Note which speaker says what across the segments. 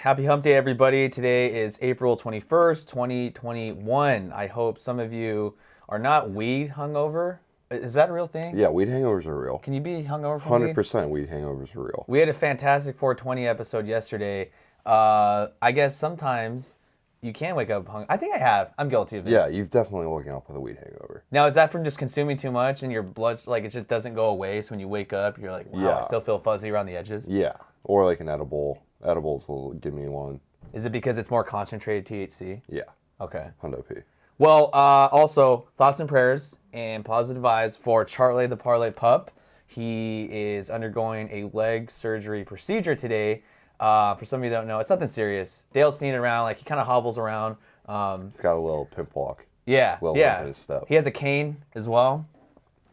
Speaker 1: Happy Hump Day, everybody. Today is April 21st, 2021. I hope some of you are not weed hungover. Is that a real thing?
Speaker 2: Yeah, weed hangovers are real.
Speaker 1: Can you be hungover from weed?
Speaker 2: 100% weed hangovers are real.
Speaker 1: We had a fantastic 420 episode yesterday. I guess sometimes you can wake up hungry. I think I have. I'm guilty of it.
Speaker 2: Yeah, you've definitely woken up with a weed hangover.
Speaker 1: Now, is that from just consuming too much and your blood's like it just doesn't go away? So when you wake up, you're like, wow,
Speaker 2: Yeah.
Speaker 1: I still feel fuzzy around the edges?
Speaker 2: Yeah, or like an edible. Edibles will give me one.
Speaker 1: Is it because it's more concentrated THC?
Speaker 2: Yeah.
Speaker 1: Okay.
Speaker 2: Hundo P.
Speaker 1: Well, also, thoughts and prayers and positive vibes for Charlay the Parlay pup. He is undergoing a leg surgery procedure today. For some of you that don't know, it's nothing serious. Dale's seen it around, like he kind of hobbles around.
Speaker 2: He's got a little pimp walk.
Speaker 1: Yeah,
Speaker 2: Little
Speaker 1: yeah.
Speaker 2: in his step.
Speaker 1: He has a cane as well.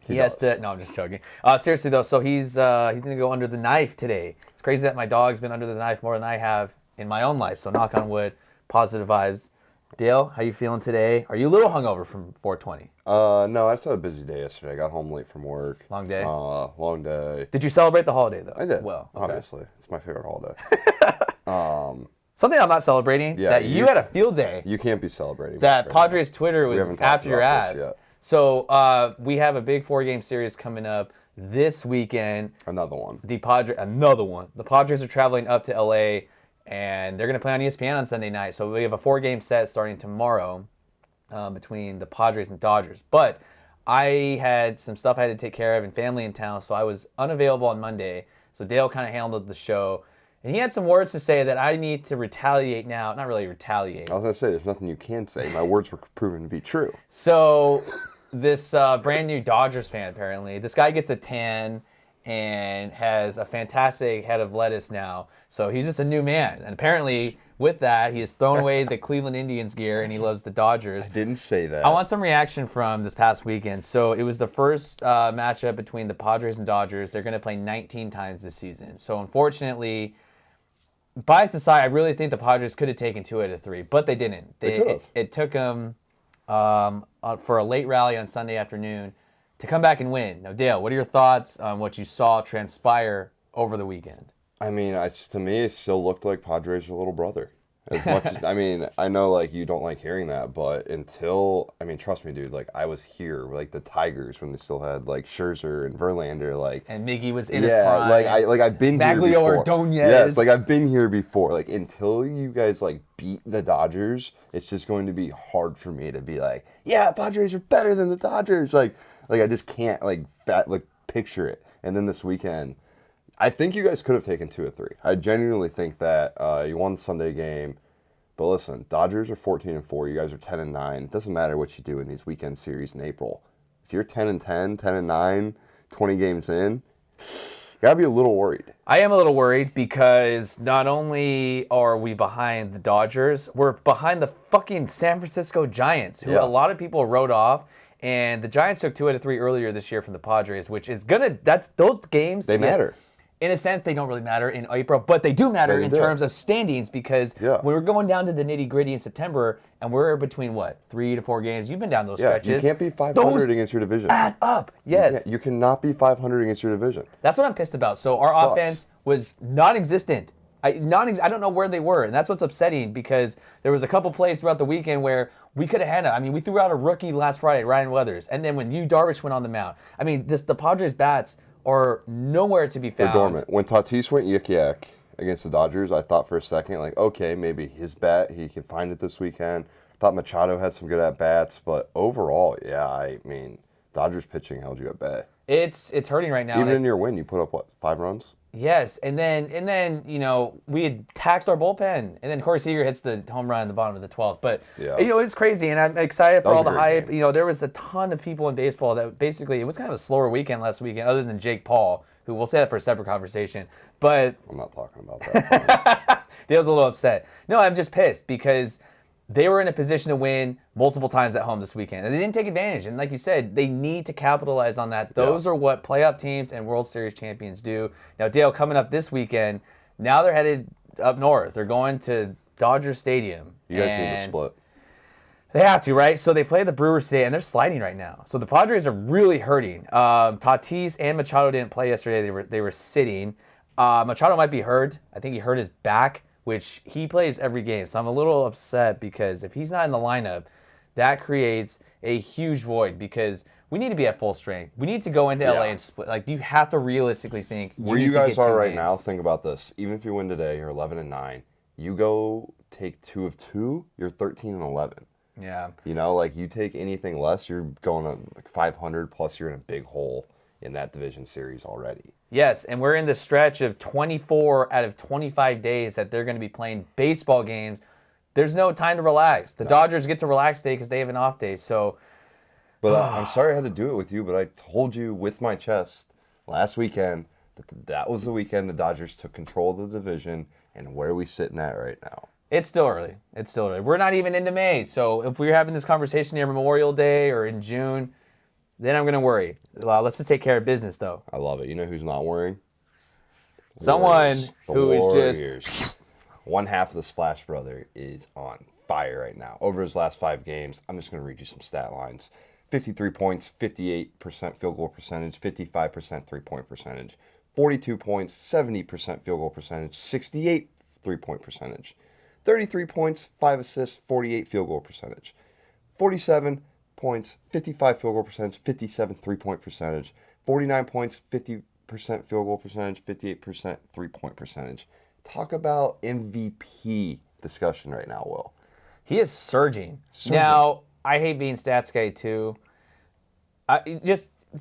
Speaker 1: He has to. No, I'm just joking. Seriously though, so he's gonna go under the knife today. It's crazy that my dog's been under the knife more than I have in my own life. So knock on wood, positive vibes. Dale, how you feeling today? Are you a little hungover from 420?
Speaker 2: No, I just had a busy day yesterday. I got home late from work.
Speaker 1: Long day?
Speaker 2: Long day.
Speaker 1: Did you celebrate the holiday though?
Speaker 2: I did.
Speaker 1: Well, okay.
Speaker 2: Obviously. It's my favorite holiday.
Speaker 1: Something I'm not celebrating.
Speaker 2: Yeah,
Speaker 1: that you had a field day.
Speaker 2: You can't be celebrating.
Speaker 1: That Padres Twitter was
Speaker 2: haven't talked
Speaker 1: after your
Speaker 2: about
Speaker 1: ass.
Speaker 2: this yet.
Speaker 1: So we have a big 4-game series coming up this weekend.
Speaker 2: Another one.
Speaker 1: Another one. The Padres are traveling up to LA, and they're going to play on ESPN on Sunday night. So we have a 4-game set starting tomorrow between the Padres and Dodgers. But I had some stuff I had to take care of and family in town, so I was unavailable on Monday. So Dale kind of handled the show. And he had some words to say that I need to retaliate now. Not really retaliate.
Speaker 2: I was going to say, there's nothing you can say. My words were proven to be true.
Speaker 1: So this brand new Dodgers fan, apparently, this guy gets a tan and has a fantastic head of lettuce now. So he's just a new man. And apparently with that, he has thrown away the Cleveland Indians gear and he loves the Dodgers.
Speaker 2: I didn't say that.
Speaker 1: I want some reaction from this past weekend. So it was the first matchup between the Padres and Dodgers. They're going to play 19 times this season. So unfortunately, biased aside, I really think the Padres could have taken 2 out of 3, but they didn't.
Speaker 2: They could have.
Speaker 1: It took them for a late rally on Sunday afternoon to come back and win. Now, Dale, what are your thoughts on what you saw transpire over the weekend?
Speaker 2: I mean, to me, it still looked like Padres' little brother. As much as, I mean, I know, like, you don't like hearing that, but trust me, dude, like, I was here, like, the Tigers, when they still had, like, Scherzer and Verlander, like...
Speaker 1: And Miggy was in his prime.
Speaker 2: I've been here before.
Speaker 1: Maglio Ordonez.
Speaker 2: Yes, like, I've been here before. Like, until you guys, like, beat the Dodgers, it's just going to be hard for me to be like, yeah, Padres are better than the Dodgers. Like I just can't, picture it. And then this weekend... I think you guys could have taken 2 or 3. I genuinely think that you won the Sunday game. But listen, Dodgers are 14-4. You guys are 10-9. It doesn't matter what you do in these weekend series in April. If you're 10-10, 10-9, 20 games in, you gotta be a little worried.
Speaker 1: I am a little worried because not only are we behind the Dodgers, we're behind the fucking San Francisco Giants, who a lot of people wrote off. And the Giants took 2 out of 3 earlier this year from the Padres, which is those games.
Speaker 2: They matter.
Speaker 1: In a sense, they don't really matter in April, but they do matter in terms of standings because when we're going down to the nitty-gritty in September, and we're between, 3 to 4 games. You've been down those stretches.
Speaker 2: You can't be 500 against your division.
Speaker 1: Add up, yes.
Speaker 2: You cannot be 500 against your division.
Speaker 1: That's what I'm pissed about. So our offense was non-existent. I don't know where they were, and that's what's upsetting because there was a couple plays throughout the weekend where we could have had it. I mean, we threw out a rookie last Friday, Ryan Weathers, and then when Darvish went on the mound, I mean, just the Padres bats are nowhere to be found.
Speaker 2: They're dormant. When Tatis went yik-yak against the Dodgers, I thought for a second, like, okay, maybe his bat, he can find it this weekend. I thought Machado had some good at-bats, but overall, I mean, Dodgers pitching held you at bay.
Speaker 1: It's hurting right now.
Speaker 2: Even in your win, you put up, 5 runs?
Speaker 1: Yes, and then we had taxed our bullpen, and then Corey Seager hits the home run in the bottom of the 12th. But it's crazy, and I'm excited for all the hype. Game. There was a ton of people in baseball that basically it was kind of a slower weekend last weekend, other than Jake Paul, who we'll say that for a separate conversation. But
Speaker 2: I'm not talking about that.
Speaker 1: Dale's a little upset. No, I'm just pissed because they were in a position to win multiple times at home this weekend, and they didn't take advantage. And like you said, they need to capitalize on that. Those are what playoff teams and World Series champions do. Now, Dale, coming up this weekend, now they're headed up north. They're going to Dodger Stadium.
Speaker 2: You guys need to split.
Speaker 1: They have to, right? So they play the Brewers today, and they're sliding right now. So the Padres are really hurting. Tatis and Machado didn't play yesterday. They were sitting. Machado might be hurt. I think he hurt his back which he plays every game. So I'm a little upset because if he's not in the lineup, that creates a huge void because we need to be at full strength. We need to go into LA and split. Like, you have to realistically think
Speaker 2: where you guys are right now. Think about this. Even if you win today, you're 11-9. You go take 2 of 2, you're 13-11.
Speaker 1: Yeah.
Speaker 2: You know, like, you take anything less, you're going to like 500, plus you're in a big hole in that division series already.
Speaker 1: Yes, and we're in the stretch of 24 out of 25 days that they're going to be playing baseball games. There's no time to relax. The Dodgers get to relax today because they have an off day. So,
Speaker 2: but I'm sorry I had to do it with you, but I told you with my chest last weekend that was the weekend the Dodgers took control of the division, and where are we sitting at right now?
Speaker 1: it's still early. It's still early. We're not even into May. So if we're having this conversation near Memorial Day or in June, then I'm going to worry. Let's just take care of business, though.
Speaker 2: I love it. You know who's not worrying?
Speaker 1: Someone who is
Speaker 2: just... One half of the Splash Brother is on fire right now. Over his last 5 games, I'm just going to read you some stat lines. 53 points, 58% field goal percentage, 55% three-point percentage. 42 points, 70% field goal percentage, 68 three-point percentage. 33 points, 5 assists, 48 field goal percentage. 47 points, 55 field goal percentage, 57 three-point percentage. 49 points, 50% field goal percentage, 58% three-point percentage. Talk about MVP discussion right now, Will.
Speaker 1: He is surging. Now, I hate being stats guy too.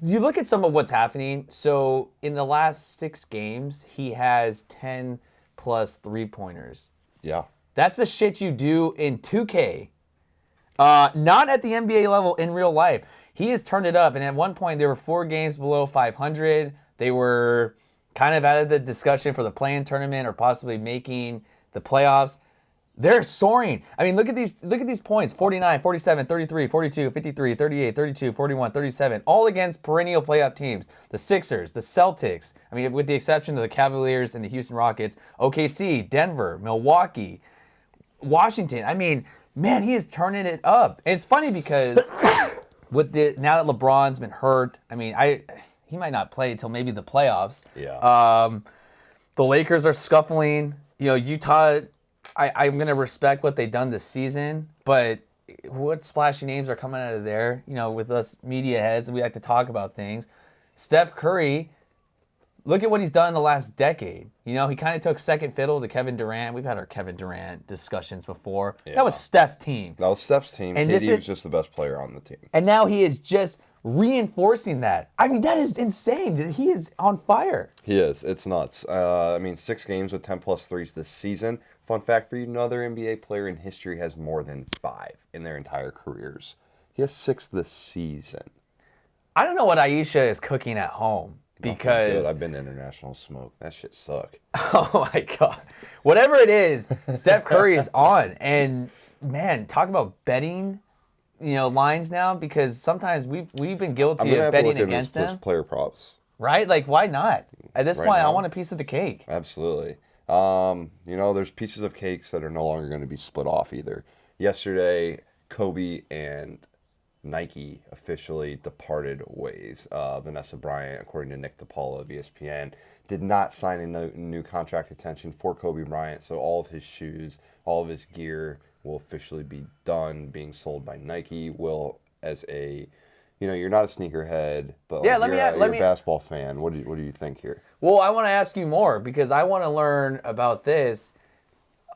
Speaker 1: You look at some of what's happening. So in the last 6 games, he has 10 plus 3-pointers.
Speaker 2: Yeah.
Speaker 1: That's the shit you do in 2K. Not at the NBA level in real life. He has turned it up, and at one point, there were 4 games below 500. They were kind of out of the discussion for the play-in tournament or possibly making the playoffs. They're soaring. I mean, look at these points. 49, 47, 33, 42, 53, 38, 32, 41, 37. All against perennial playoff teams. The Sixers, the Celtics. I mean, with the exception of the Cavaliers and the Houston Rockets. OKC, Denver, Milwaukee, Washington. I mean, man, he is turning it up. And it's funny because now that LeBron's been hurt, I mean, he might not play until maybe the playoffs.
Speaker 2: Yeah.
Speaker 1: The Lakers are scuffling. You know, Utah, I'm going to respect what they've done this season, but what splashy names are coming out of there? You know, with us media heads, we like to talk about things. Steph Curry, look at what he's done in the last decade. You know, he kind of took second fiddle to Kevin Durant. We've had our Kevin Durant discussions before. Yeah. That was Steph's team.
Speaker 2: That was Steph's team. And KD was just the best player on the team.
Speaker 1: And now he is just reinforcing that. I mean, that is insane. He is on fire.
Speaker 2: He is. It's nuts. I mean, 6 games with 10 plus threes this season. Fun fact for you, another NBA player in history has more than 5 in their entire careers. He has 6 this season.
Speaker 1: I don't know what Aisha is cooking at home because
Speaker 2: I've been to international smoke. That shit suck.
Speaker 1: Oh my God. Whatever it is, Steph Curry is on. And man, talk about betting, lines now, because sometimes we've been guilty of betting against them.
Speaker 2: Player props.
Speaker 1: Right? Like, why not? At this point, I want a piece of the cake.
Speaker 2: Absolutely. There's pieces of cakes that are no longer going to be split off either. Yesterday, Kobe and Nike officially departed ways. Vanessa Bryant, according to Nick DiPaolo of ESPN, did not sign a new contract extension for Kobe Bryant, so all of his shoes, all of his gear will officially be done being sold by Nike. Will, as a, you're not a sneakerhead, but you're a basketball fan. What do you think here?
Speaker 1: Well, I want to ask you more because I want to learn about this.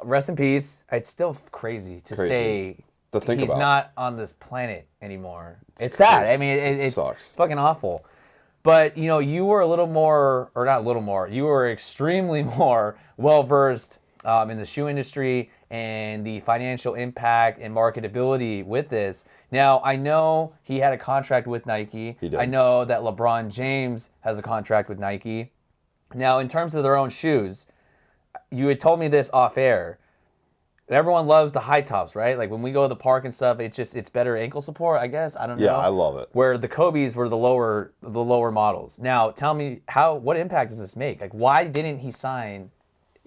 Speaker 1: Rest in peace. It's still crazy to say he's not on this planet anymore. It's sad. I mean, it sucks. It's fucking awful. But, you were a little more, or not a little more, you were extremely more well-versed in the shoe industry and the financial impact and marketability with this. Now, I know he had a contract with Nike.
Speaker 2: He did.
Speaker 1: I know that LeBron James has a contract with Nike. Now, in terms of their own shoes, you had told me this off air. Everyone loves the high tops, right? Like when we go to the park and stuff, it's better ankle support, I guess. I don't know.
Speaker 2: Yeah, I love it.
Speaker 1: Where the Kobe's were the lower models. Now, tell me what impact does this make? Like, why didn't he sign,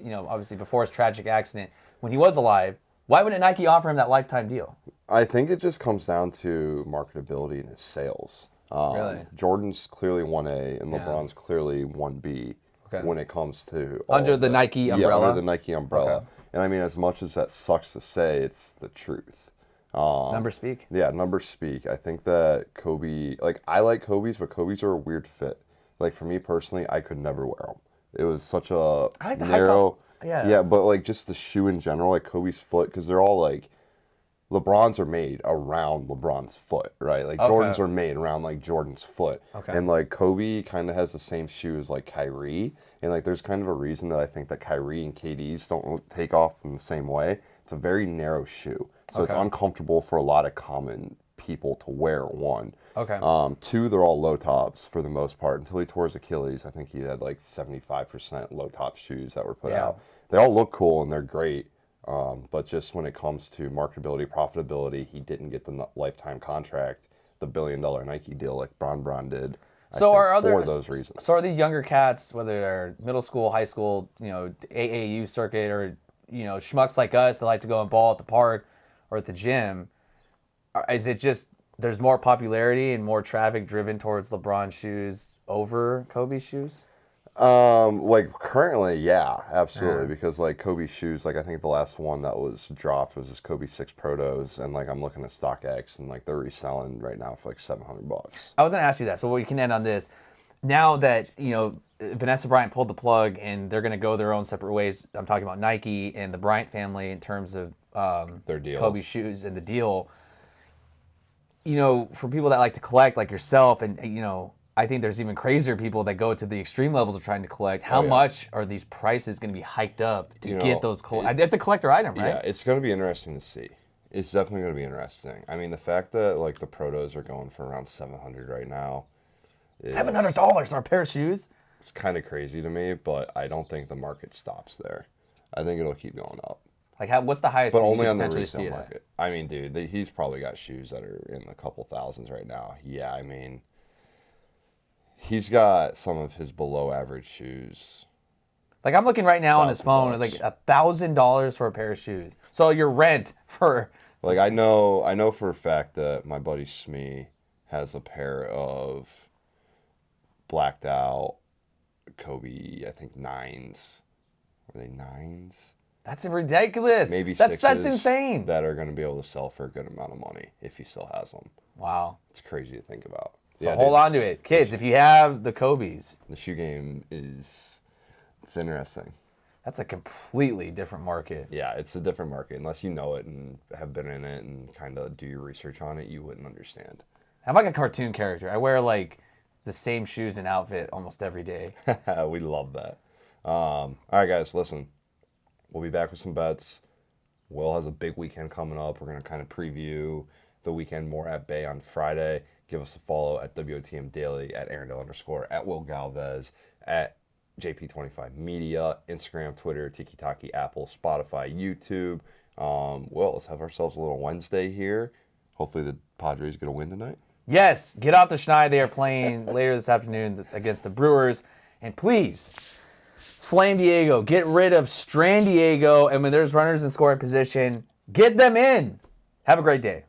Speaker 1: obviously before his tragic accident, when he was alive, why wouldn't Nike offer him that lifetime deal?
Speaker 2: I think it just comes down to marketability and his sales.
Speaker 1: Really?
Speaker 2: Jordan's clearly 1A and LeBron's clearly 1B when it comes to
Speaker 1: under the Nike umbrella.
Speaker 2: Yeah, under the Nike umbrella. Okay. And I mean, as much as that sucks to say, it's the truth.
Speaker 1: Numbers speak.
Speaker 2: Yeah, numbers speak. I think that Kobe, like, I like Kobe's, but Kobe's are a weird fit. Like, for me personally, I could never wear them. It was such a
Speaker 1: I like the
Speaker 2: narrow.
Speaker 1: Yeah,
Speaker 2: but like just the shoe in general, like Kobe's foot, because they're all like, LeBrons are made around LeBron's foot, right? Like Jordans are made around like Jordan's foot.
Speaker 1: Okay.
Speaker 2: And like Kobe kind of has the same shoe as like Kyrie. And like there's kind of a reason that I think that Kyrie and KD's don't take off in the same way. It's a very narrow shoe. So it's uncomfortable for a lot of common people to wear, one.
Speaker 1: Okay.
Speaker 2: Two, they're all low tops for the most part. Until he tore his Achilles, I think he had like 75% low top shoes that were put out. They all look cool and they're great. But just when it comes to marketability, profitability, he didn't get the lifetime contract, the $1 billion Nike deal like Bron did.
Speaker 1: So for
Speaker 2: those reasons.
Speaker 1: So are these younger cats, whether they're middle school, high school, AAU circuit, or schmucks like us that like to go and ball at the park or at the gym, is it just there's more popularity and more traffic driven towards LeBron shoes over Kobe shoes?
Speaker 2: Like currently, yeah, absolutely. Because like Kobe shoes, like I think the last one that was dropped was this Kobe 6 Protos, and like I'm looking at StockX, and like they're reselling right now for like $700.
Speaker 1: I was gonna ask you that, so we can end on this. Now that Vanessa Bryant pulled the plug and they're gonna go their own separate ways. I'm talking about Nike and the Bryant family in terms of
Speaker 2: Their deals.
Speaker 1: Kobe shoes and the deal. For people that like to collect, like yourself, and I think there's even crazier people that go to the extreme levels of trying to collect. How much are these prices going to be hiked up to get those? It's a collector item, right?
Speaker 2: Yeah, it's going to be interesting to see. It's definitely going to be interesting. I mean, the fact that like the Protos are going for around $700 right now.
Speaker 1: $700 for a pair of shoes?
Speaker 2: It's kind of crazy to me, but I don't think the market stops there. I think it'll keep going up.
Speaker 1: Like, what's the highest?
Speaker 2: But
Speaker 1: you
Speaker 2: only
Speaker 1: could
Speaker 2: on the
Speaker 1: potentially
Speaker 2: resale
Speaker 1: see it
Speaker 2: market. I mean, dude, he's probably got shoes that are in the couple thousands right now. Yeah, I mean, he's got some of his below average shoes.
Speaker 1: Like, I'm looking right now on his phone,
Speaker 2: $1,000.
Speaker 1: like $1,000 for a pair of shoes. So your rent for
Speaker 2: Like, I know for a fact that my buddy Smee has a pair of blacked out Kobe, I think 9s. Were they 9s?
Speaker 1: That's ridiculous.
Speaker 2: Maybe
Speaker 1: that's
Speaker 2: 6s.
Speaker 1: That's insane.
Speaker 2: That are going to be able to sell for a good amount of money if he still has them.
Speaker 1: Wow.
Speaker 2: It's crazy to think about.
Speaker 1: So hold on to it. Kids, if you have the Kobe's.
Speaker 2: The shoe game it's interesting.
Speaker 1: That's a completely different market.
Speaker 2: Yeah, it's a different market. Unless you know it and have been in it and kind of do your research on it, you wouldn't understand.
Speaker 1: I'm like a cartoon character. I wear like the same shoes and outfit almost every day.
Speaker 2: We love that. All right, guys, listen. We'll be back with some bets. Will has a big weekend coming up. We're going to kind of preview the weekend more at Bay on Friday. Give us a follow at wotmdaily, at Arendelle_, at Will Galvez, at JP25 Media, Instagram, Twitter, Tiki-Taki, Apple, Spotify, YouTube. Well, let's have ourselves a little Wednesday here. Hopefully the Padres get a win tonight.
Speaker 1: Yes, get out to Schnei. They are playing later this afternoon against the Brewers. And please, Slam Diego, get rid of Strand Diego. And when there's runners in scoring position, get them in. Have a great day.